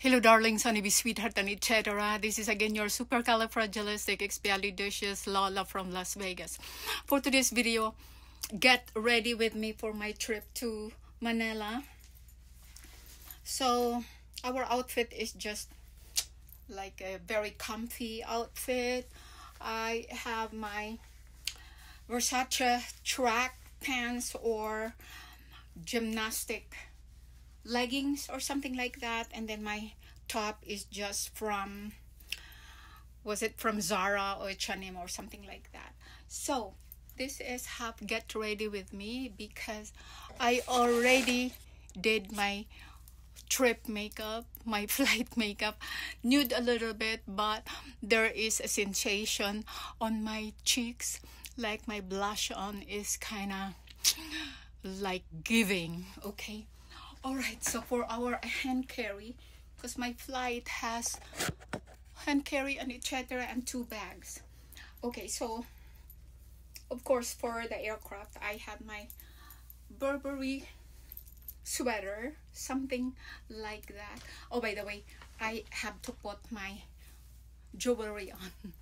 Hello darlings, honeybee, sweetheart, and etc. This is again your supercalifragilisticexpialidocious Lola from Las Vegas. For today's video, get ready with me for my trip to Manila. So our outfit is just like a very comfy outfit. I have my Versace track pants or gymnastic leggings or something like that, and then my top is just from, was it from Zara or H&M or something like that. So this is how get ready with me, because I already did my trip makeup, my flight makeup, nude a little bit, but there is a sensation on my cheeks, like my blush on is kind of like giving. Okay, all right, so for our hand carry, because my flight has hand carry and etc. and 2 bags. Okay, so of course for the aircraft I have my Burberry sweater, something like that. Oh, by the way, I have to put my jewelry on.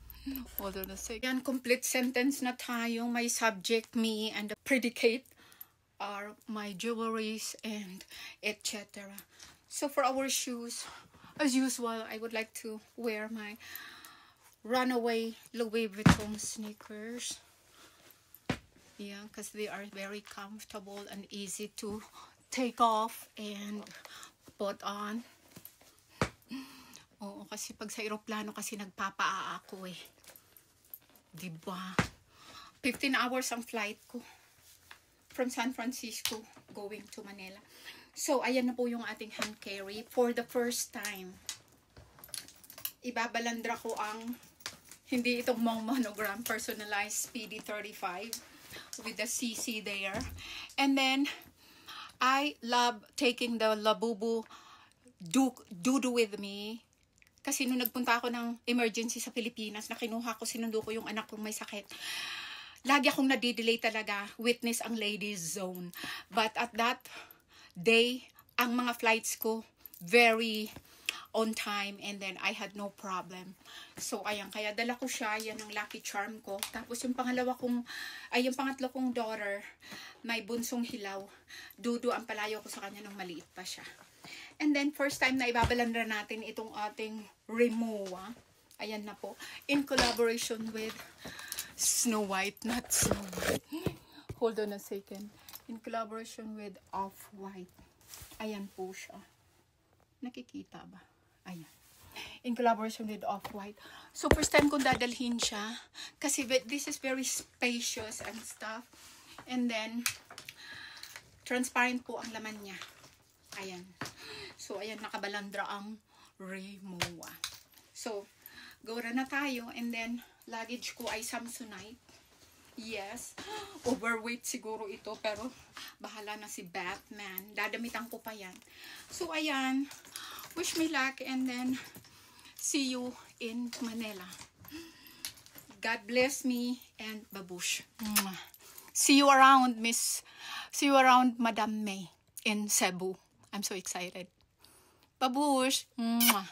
Hold on a second. Yan, complete sentence na tayo. My subject, me, and the predicate are my jewelries and etc. So for our shoes, as usual, I would like to wear my runaway Louis Vuitton sneakers. Yeah, because they are very comfortable and easy to take off and put on. Oo, kasi pag sa aeroplano kasi nagpapaa ako eh. Diba? 15 hours ang flight ko from San Francisco going to Manila. So, ayan na po yung ating hand carry. For the first time, ibabalandra ko ang, hindi itong monogram, personalized PD35 with the CC there. And then, I love taking the Labubu Dudu with me. Kasi nung nagpunta ako ng emergency sa Pilipinas, na kinuha ko, sinundo ko yung anak kong may sakit. Lagi akong nadidelay talaga, witness ang ladies zone. But at that day, ang mga flights ko, very on time, and then I had no problem. So, ayan, kaya dala ko siya, yan ang lucky charm ko. Tapos yung pangatlo kong daughter, may bunsong hilaw. Dudu ang palayo ko sa kanya nung maliit pa siya. And then, first time na ibabalandra natin itong ating Rimowa. Ayan na po. In collaboration with Snow White, not Snow White. Hold on a second. In collaboration with Off-White. Ayan po siya. Nakikita ba? Ayan. In collaboration with Off-White. So, first time kong dadalhin siya. Kasi this is very spacious and stuff. And then, transparent po ang laman niya. Ayan. So, ayan, nakabalandra ang Rimowa. So, go na tayo. And then, luggage ko ay Samsonite. Yes. Overweight siguro ito. Pero, bahala na si Batman. Dadamitan ko pa yan. So, ayan. Wish me luck. And then, see you in Manila. God bless me. And babush. See you around, Miss. See you around, Madam May. In Cebu. I'm so excited. Babush. Mwah.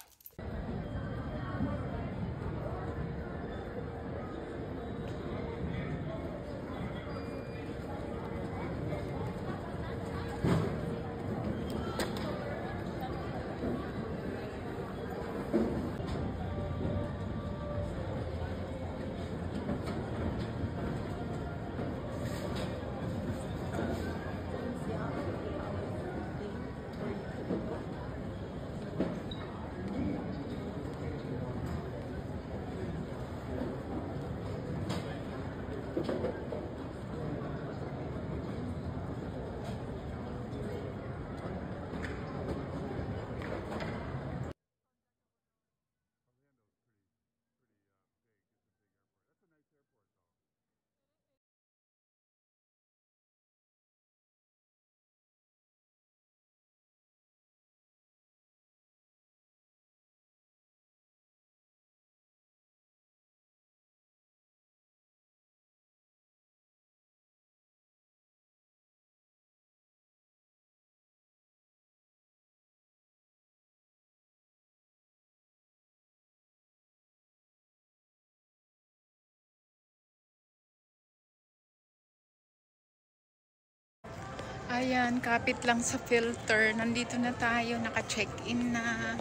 ayan, kapit lang sa filter. Nandito na tayo, naka-check-in na.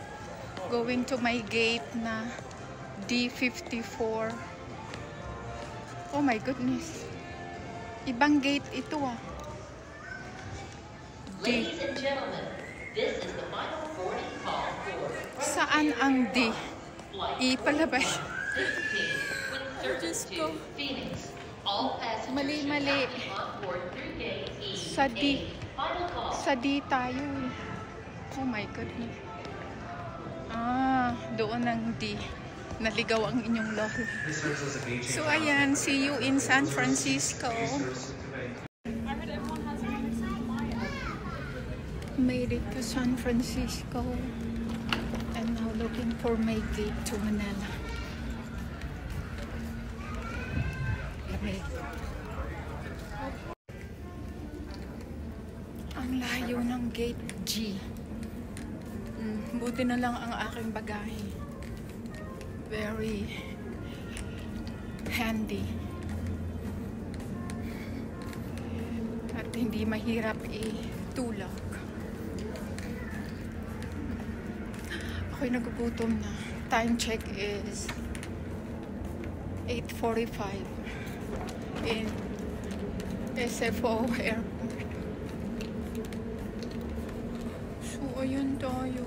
Going to my gate na D54. Oh my goodness. Ibang gate ito ah. Ladies and gentlemen, this is the final boarding call for Saan ang D? Ipalabas. 16 with service to Phoenix. All passengers Mali-mali. on board through gate E. Sa D. Final call. Sa D tayo eh. Oh my goodness. Ah, doon ang D. Naligaw ang inyong lolo. So ayan, see you in San Francisco. Made it to San Francisco. And now looking for my gate to Manila. Lamig. Ang layo ng gate G. Buti na lang ang aking bagahe. Very handy. At hindi mahirap itulak. Ako'y nagugutom na. Time check is 8:45 in SFO Airport. So, ayun tayo.